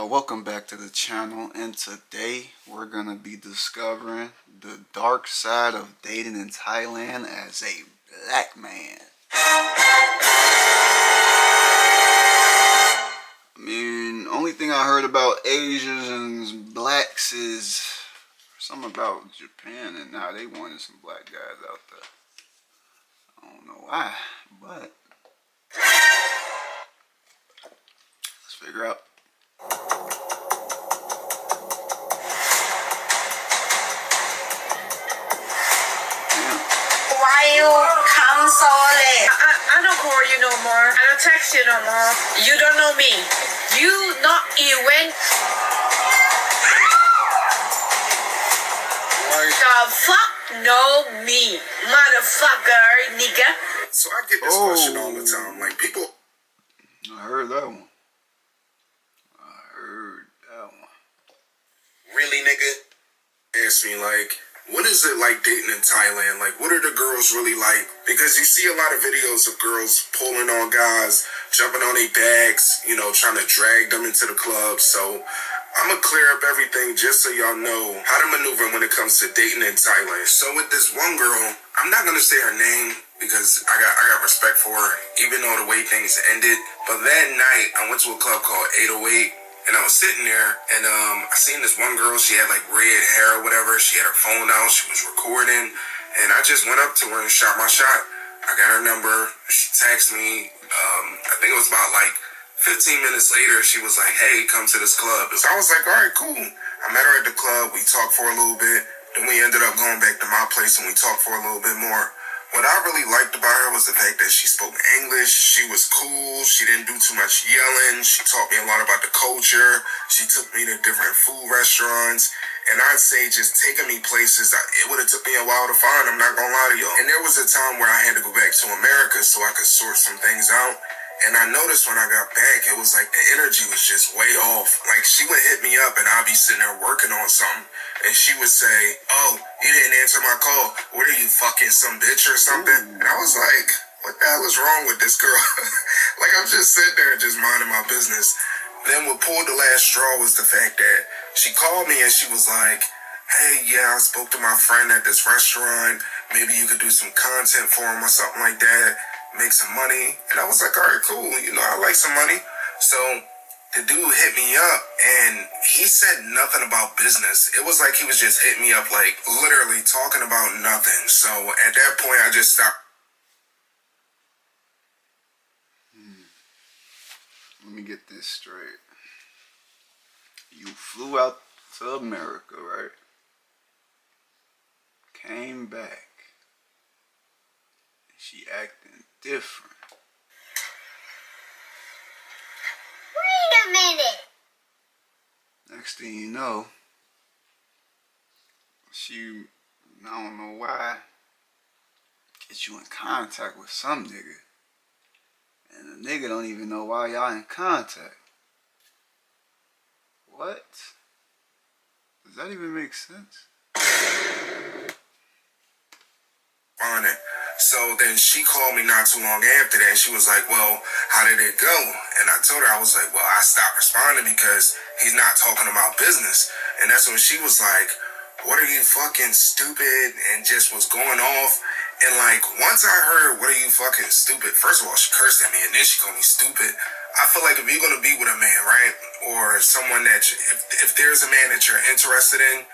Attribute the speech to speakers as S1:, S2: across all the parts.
S1: Welcome back to the channel, and today we're gonna be discovering the dark side of dating in Thailand as a black man. I mean, only thing I heard about Asians and blacks is something about Japan, and now they wanted some black guys out there. I don't know why, but let's figure out.
S2: Why you come so late? I don't call you no more. I don't text you no more. You don't know me. You not even the fuck know me, motherfucker, nigga.
S3: So I get this question all the time. Like, people.
S1: I heard that one.
S3: Really, nigga? Ask me, like, what is it like dating in Thailand? Like, what are the girls really like? Because you see a lot of videos of girls pulling on guys, jumping on their backs, you know, trying to drag them into the club. So I'm going to clear up everything just so y'all know how to maneuver when it comes to dating in Thailand. So with this one girl, I'm not going to say her name because I got respect for her, even though the way things ended. But that night, I went to a club called 808. And I was sitting there, and I seen this one girl. She had like red hair or whatever. She had her phone out. She was recording, and I just went up to her and shot my shot. I got her number. She texted me. I think it was about like 15 minutes later. She was like, "Hey, come to this club." So I was like, "All right, cool." I met her at the club. We talked for a little bit. Then we ended up going back to my place, and we talked for a little bit more. What I really liked about her was the fact that she spoke English. She was cool. She didn't do too much yelling. She taught me a lot about the culture. She took me to different food restaurants. And I'd say just taking me places, it would have took me a while to find, I'm not going to lie to y'all. And there was a time where I had to go back to America so I could sort some things out. And I noticed when I got back, it was like the energy was just way off. Like, she would hit me up and I'd be sitting there working on something. And she would say, "Oh, you didn't answer my call. What are you, fucking some bitch or something?" And I was like, what the hell is wrong with this girl? Like, I'm just sitting there just minding my business. Then what pulled the last straw was the fact that she called me and she was like, "Hey, yeah, I spoke to my friend at this restaurant. Maybe you could do some content for him or something like that. Make some money." And I was like, "All right, cool. You know, I like some money." So the dude hit me up and he said nothing about business. It was like he was just hitting me up, like literally talking about nothing. So at that point, I just stopped.
S1: Let me get this straight. You flew out to America, right? Came back. She acting different.
S2: Wait a minute.
S1: Next thing you know, she, I don't know why, get you in contact with some nigga. And the nigga don't even know why y'all in contact. What? Does that even make sense?
S3: On it. So then she called me not too long after that. She was like, "Well, how did it go?" And I told her, I was like, "Well, I stopped responding because he's not talking about business." And that's when she was like, "What are you, fucking stupid?" And just was going off. And like, once I heard, "What are you, fucking stupid?" First of all, she cursed at me and then she called me stupid. I feel like if you're going to be with a man, right? Or someone that, if there's a man that you're interested in,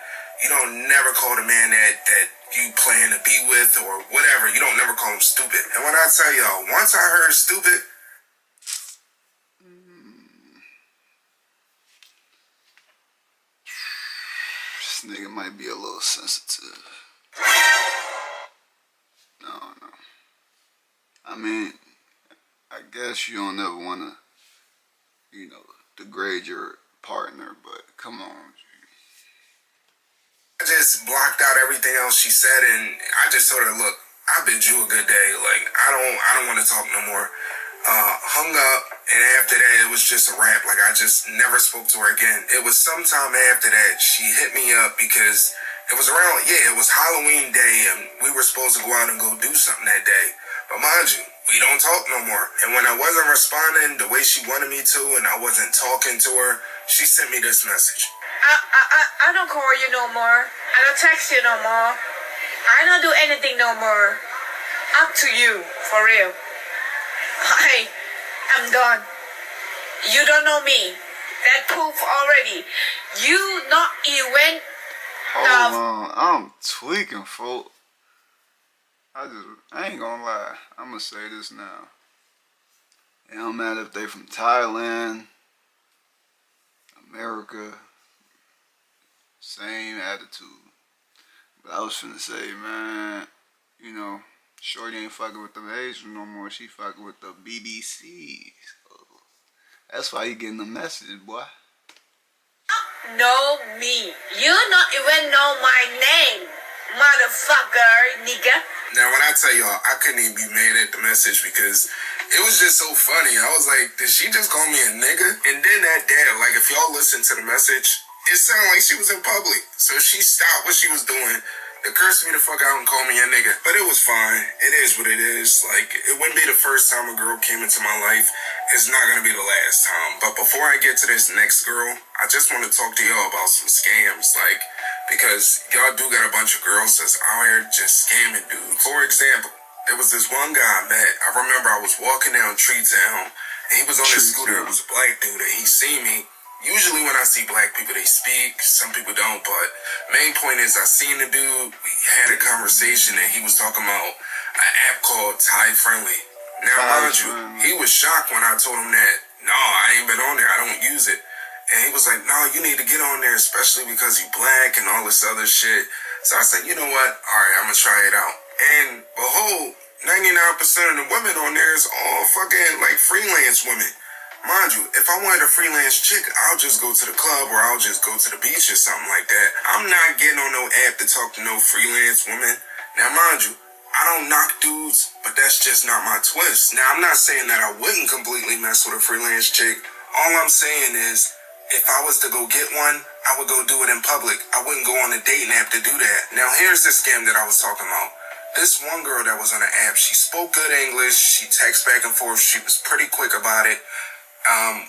S3: you don't never call the man that you plan to be with or whatever. You don't never call him stupid. And when I tell y'all, once I heard stupid,
S1: this nigga might be a little sensitive. No. I mean, I guess you don't ever want to, you know, degrade your partner, but come on.
S3: I just blocked out everything else she said, and I just told her, "Look, I bid you a good day. Like, I don't want to talk no more." Hung up, and after that, it was just a wrap. Like, I just never spoke to her again. It was sometime after that, she hit me up because it was around, it was Halloween day, and we were supposed to go out and go do something that day. But mind you, we don't talk no more. And when I wasn't responding the way she wanted me to and I wasn't talking to her, she sent me this message.
S2: I don't call you no more. I don't text you no more. I don't do anything no more. Up to you, for real. I'm done. You don't know me. That proof already. You not even.
S1: Hold on, I'm tweaking, folks. I ain't gonna lie. I'm gonna say this now. It don't matter if they from Thailand, America, same attitude. But I was finna say, man, you know, Shorty ain't fucking with them Asians no more. She fucking with the BBC. So that's why you getting the message, boy.
S2: Know me. You not even know my name, motherfucker, nigga.
S3: Now, when I tell y'all, I couldn't even be mad at the message because it was just so funny. I was like, did she just call me a nigga? And then that day, like, if y'all listen to the message, it sounded like she was in public. So she stopped what she was doing to curse me the fuck out and call me a nigga. But it was fine. It is what it is. Like, it wouldn't be the first time a girl came into my life. It's not going to be the last time. But before I get to this next girl, I just want to talk to y'all about some scams. Like, because y'all do got a bunch of girls that's out here just scamming dudes. For example, there was this one guy I met. I remember I was walking down Tree Town, and he was on his scooter. It was a black dude, and he seen me. Usually when I see black people, they speak. Some people don't, but main point is I seen the dude. We had a conversation, and he was talking about an app called Thai Friendly. Now, mind you, he was shocked when I told him that, no, I ain't been on there. I don't use it. And he was like, no, you need to get on there, especially because you black and all this other shit. So I said, you know what? All right, I'm going to try it out. And behold, 99% of the women on there is all fucking like freelance women. Mind you, if I wanted a freelance chick, I'll just go to the club or I'll just go to the beach or something like that. I'm not getting on no app to talk to no freelance woman. Now, mind you, I don't knock dudes, but that's just not my twist. Now, I'm not saying that I wouldn't completely mess with a freelance chick. All I'm saying is, if I was to go get one, I would go do it in public. I wouldn't go on a dating app to do that. Now, here's the scam that I was talking about. This one girl that was on the app, she spoke good English. She texted back and forth. She was pretty quick about it.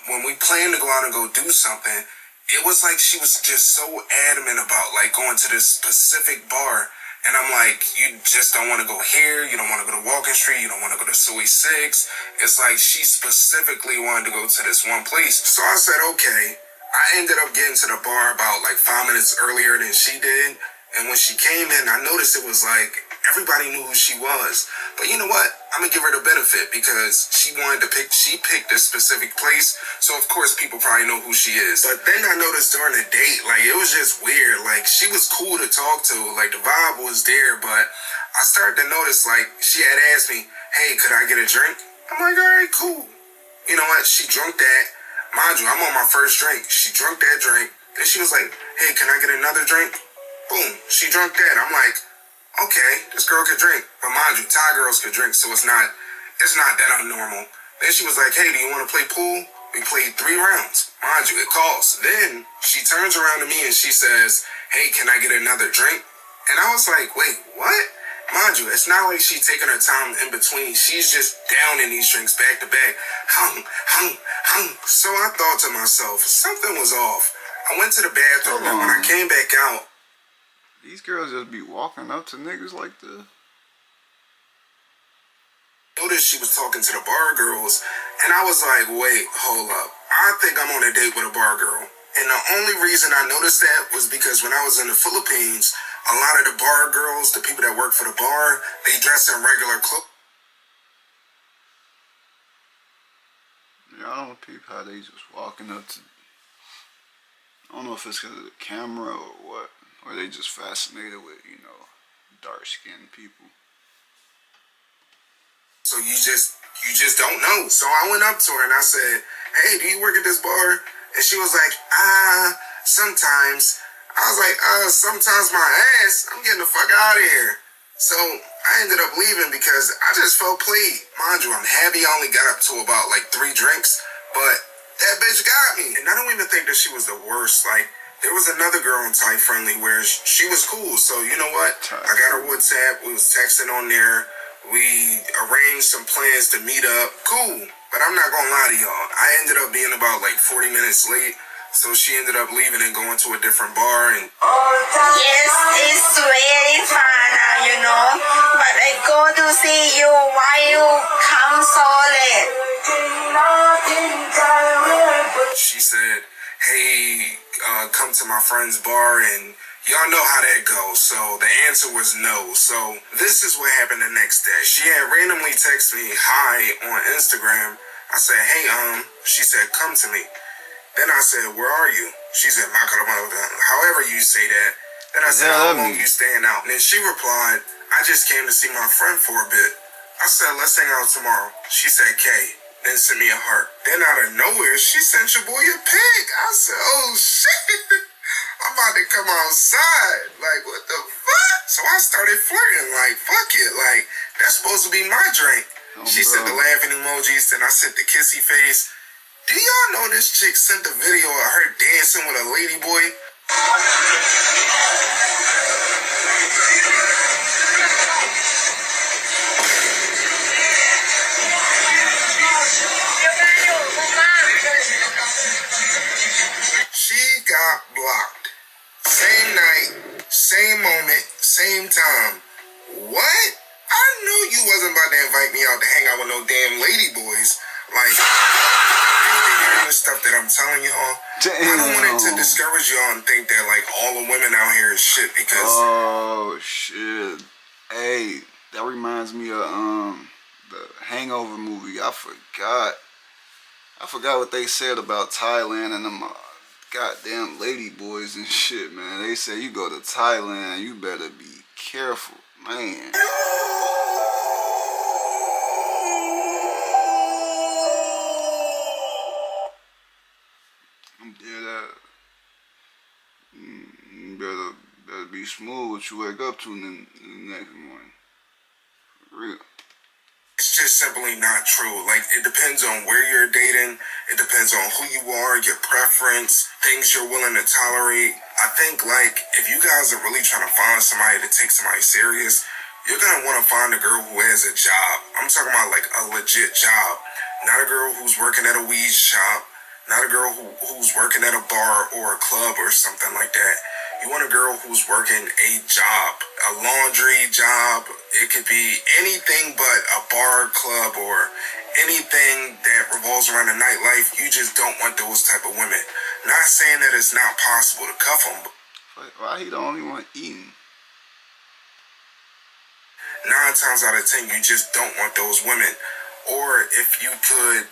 S3: When we planned to go out and go do something, it was like she was just so adamant about like going to this specific bar. And I'm like, you just don't want to go here. You don't want to go to Walking Street. You don't want to go to Suey 6. It's like she specifically wanted to go to this one place. So I said, okay. I ended up getting to the bar about like 5 minutes earlier than she did. And when she came in, I noticed it was like everybody knew who she was. But you know what? I'm going to give her the benefit because she picked this specific place. So of course people probably know who she is. But then I noticed during the date, like it was just weird. Like she was cool to talk to. Like the vibe was there. But I started to notice like she had asked me, hey, could I get a drink? I'm like, all right, cool. You know what? She drunk that. Mind you, I'm on my first drink. She drunk that drink. Then she was like, hey, can I get another drink? Boom. She drunk that. I'm like, okay, this girl could drink. But mind you, Thai girls could drink, so it's not that abnormal. Then she was like, hey, do you want to play pool? We played 3 rounds. Mind you, it costs. Then she turns around to me and she says, hey, can I get another drink? And I was like, wait, what? Mind you, it's not like she's taking her time in between. She's just downing these drinks back to back. So I thought to myself, something was off. I went to the bathroom, and when I came back out,
S1: these girls just be walking up to niggas like this.
S3: Noticed she was talking to the bar girls, and I was like, wait, hold up. I think I'm on a date with a bar girl. And the only reason I noticed that was because when I was in the Philippines, a lot of the bar girls, the people that work for the bar, they dress in regular clothes.
S1: Yeah, I don't peep how they just walking up to. I don't know if it's because of the camera or what, or they just fascinated with, you know, dark-skinned people.
S3: So you just don't know. So I went up to her and I said, hey, do you work at this bar? And she was like, sometimes. I was like, sometimes my ass, I'm getting the fuck out of here. So I ended up leaving because I just felt played. Mind you, I'm happy I only got up to about like 3 drinks, but that bitch got me. And I don't even think that she was the worst. Like, there was another girl on Thai Friendly where she was cool. So you know what? I got her WhatsApp. We was texting on there. We arranged some plans to meet up. Cool. But I'm not gonna lie to y'all. I ended up being about like 40 minutes late. So she ended up leaving and going to a different bar. And
S2: yes, it's very fun now, you know. But I go to see you. Why you come so late?
S3: she said, hey, come to my friend's bar, and y'all know how that goes. So the answer was no. So this is what happened the next day. She had randomly texted me hi on Instagram. I said, hey, she said, come to me. Then I said, where are you? She said, however you say that. Then I said, how long you staying out? And then she replied, I just came to see my friend for a bit. I said, let's hang out tomorrow. She said, K. Then sent me a heart. Then out of nowhere, she sent your boy a pic. I said, oh shit. I'm about to come outside. Like, what the fuck? So I started flirting. Like, fuck it. Like, that's supposed to be my drink. She sent the laughing emojis. Then I sent the kissy face. Do y'all know this chick sent a video of her dancing with a lady boy? She got blocked. Same night, same moment, same time. What? I knew you wasn't about to invite me out to hang out with no damn lady boys. Like, the stuff that I'm telling y'all. Damn. I don't want it to discourage y'all and think that like all the women out here is shit because.
S1: Oh shit! Hey, that reminds me of the Hangover movie. I forgot what they said about Thailand and them goddamn lady boys and shit, man. They say you go to Thailand, you better be careful, man. I'm dead at. Better be smooth what you wake up to in the next morning. For real.
S3: It's just simply not true. Like, it depends on where you're dating. It depends on who you are, your preference, things you're willing to tolerate. I think, like, if you guys are really trying to find somebody to take somebody serious, you're going to want to find a girl who has a job. I'm talking about, like, a legit job. Not a girl who's working at a weed shop. Not a girl who's working at a bar or a club or something like that. You want a girl who's working a job, a laundry job. It could be anything but a bar, club, or anything that revolves around the nightlife. You just don't want those type of women. Not saying that it's not possible to cuff them.
S1: But why he the only one eating?
S3: 9 times out of 10, you just don't want those women. Or if you could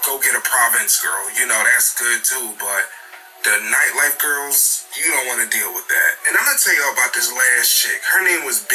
S3: go get a province girl, you know, that's good too, but the nightlife girls, you don't want to deal with that. And I'm going to tell y'all about this last chick. Her name was B.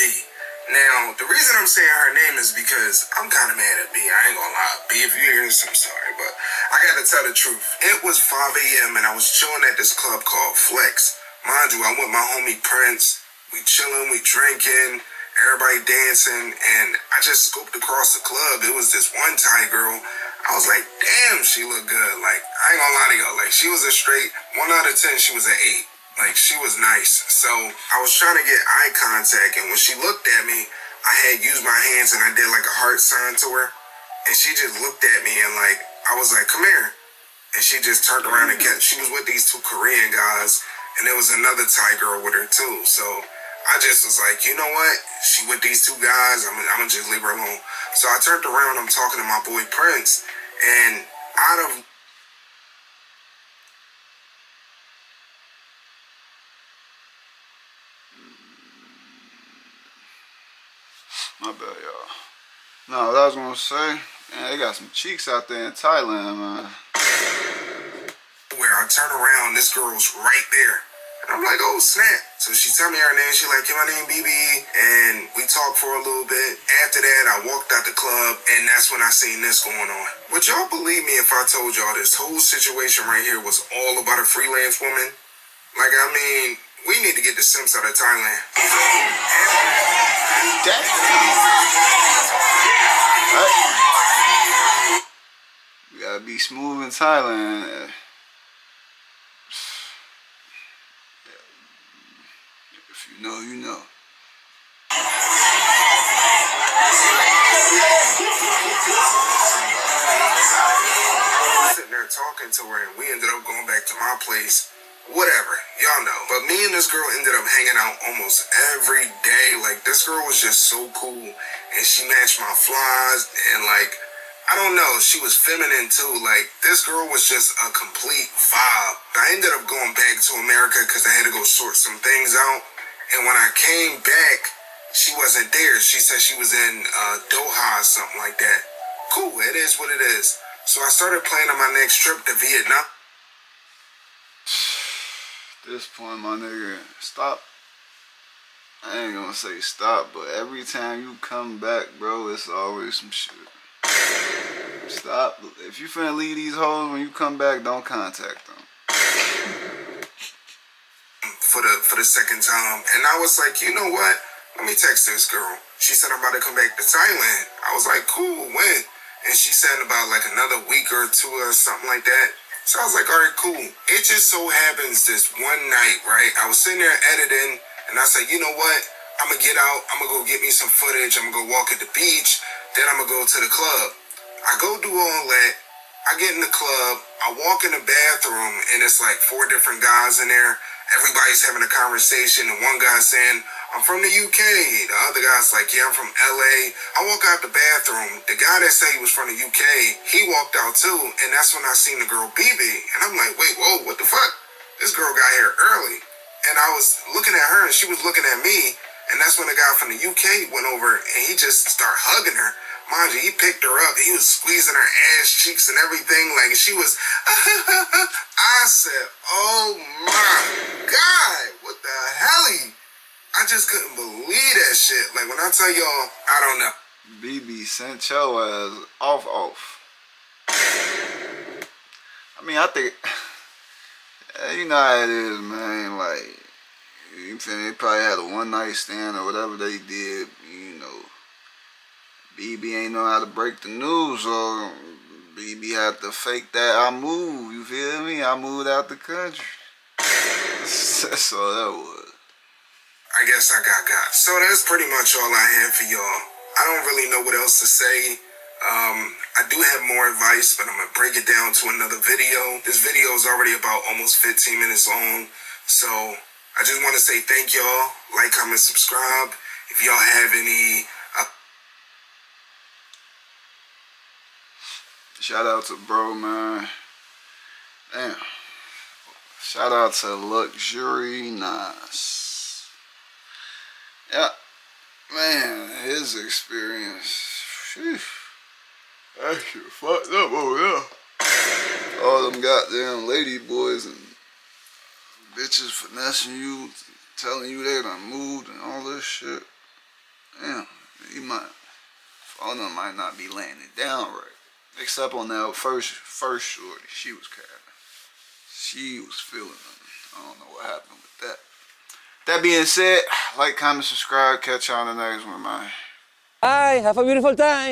S3: Now, the reason I'm saying her name is because I'm kind of mad at B. I ain't going to lie. B, if you hear this, I'm sorry, but I got to tell the truth. It was 5 a.m. and I was chilling at this club called Flex. Mind you, I'm with my homie Prince. We chilling, we drinking, everybody dancing, and I just scooped across the club. It was this one Thai girl. I was like, damn, she looked good. Like, I ain't gonna lie to y'all. Like, she was a straight 1 out of 10. She was an 8. Like, she was nice. So I was trying to get eye contact, and when she looked at me, I had used my hands and I did like a heart sign to her, and she just looked at me and like I was like, come here, and she just turned around and kept. She was with these 2 Korean guys, and there was another Thai girl with her too. So I just was like, you know what? She with these 2 guys. I'm gonna just leave her alone. So I turned around. I'm talking to my boy Prince, and out of
S1: my bad, y'all. No, what I was gonna say, man, they got some cheeks out there in Thailand, man.
S3: where I turn around, this girl's right there. And I'm like, oh, snap. So she tell me her name. She like, yeah, my name BB. And we talked for a little bit. After that, I walked out the club, and that's when I seen this going on. Would y'all believe me if I told y'all this whole situation right here was all about a freelance woman? Like, I mean, we need to get the Simps out of Thailand.
S1: Damn. Right. You gotta be smooth in Thailand. If you know, you know.
S3: talking to her, and we ended up going back to my place. Whatever, y'all know. But me and this girl ended up hanging out almost every day. Like, this girl was just so cool, and she matched my flies, and like, I don't know, she was feminine too. Like, this girl was just a complete vibe. I ended up going back to America because I had to go sort some things out. And when I came back, she wasn't there. She said she was in Doha or something like that. Cool, it is what it is. So I started planning my next trip to Vietnam.
S1: At this point, my nigga, stop. I ain't gonna say stop, but every time you come back, bro, it's always some shit. Stop. If you finna leave these hoes, when you come back, don't contact them.
S3: For the second time. And I was like, you know what? Let me text this girl. She said I'm about to come back to Thailand. I was like, cool, when? And she said about like another week or two or something like that. So I was like, all right, cool. It just so happens this one night, right? I was sitting there editing, and I said, you know what? I'm going to get out. I'm going to go get me some footage. I'm going to go walk at the beach. Then I'm going to go to the club. I go do all that. I get in the club. I walk in the bathroom, and it's like 4 different guys in there. Everybody's having a conversation, and one guy's saying, I'm from the UK. The other guy's like, yeah, I'm from LA. I walk out the bathroom. The guy that said he was from the UK, he walked out too, and that's when I seen the girl BB. And I'm like, wait, whoa, what the fuck? This girl got here early. And I was looking at her, and she was looking at me, and that's when the guy from the UK went over, and he just started hugging her. Mind you, he picked her up. He was squeezing her ass cheeks and everything. Like, she was... I said, oh my God, what the hell? I just couldn't believe that shit. Like, when I tell y'all, I don't know.
S1: BB sent your ass off. I mean, I think... You know how it is, man. Like, you think they probably had a one-night stand or whatever they did, you know. BB ain't know how to break the news, so BB had to fake that I moved, you feel me? I moved out the country. That's all that was.
S3: I guess I got. So that's pretty much all I have for y'all. I don't really know what else to say. I do have more advice, but I'm going to break it down to another video. This video is already about almost 15 minutes long. So I just want to say thank y'all. Like, comment, subscribe. If y'all have any...
S1: Shout out to bro, man. Damn. Shout out to Luxury Nice. Yeah. Man, his experience. Sheesh. That shit fucked up over there. All them goddamn lady boys and bitches finessing you, telling you they done moved and all this shit. Damn. All of them might not be laying it down right. Except on that first shorty, she was capping. She was feeling them. I don't know what happened with that. That being said, like, comment, subscribe. Catch y'all on the next one, man.
S4: Bye. Have a beautiful time.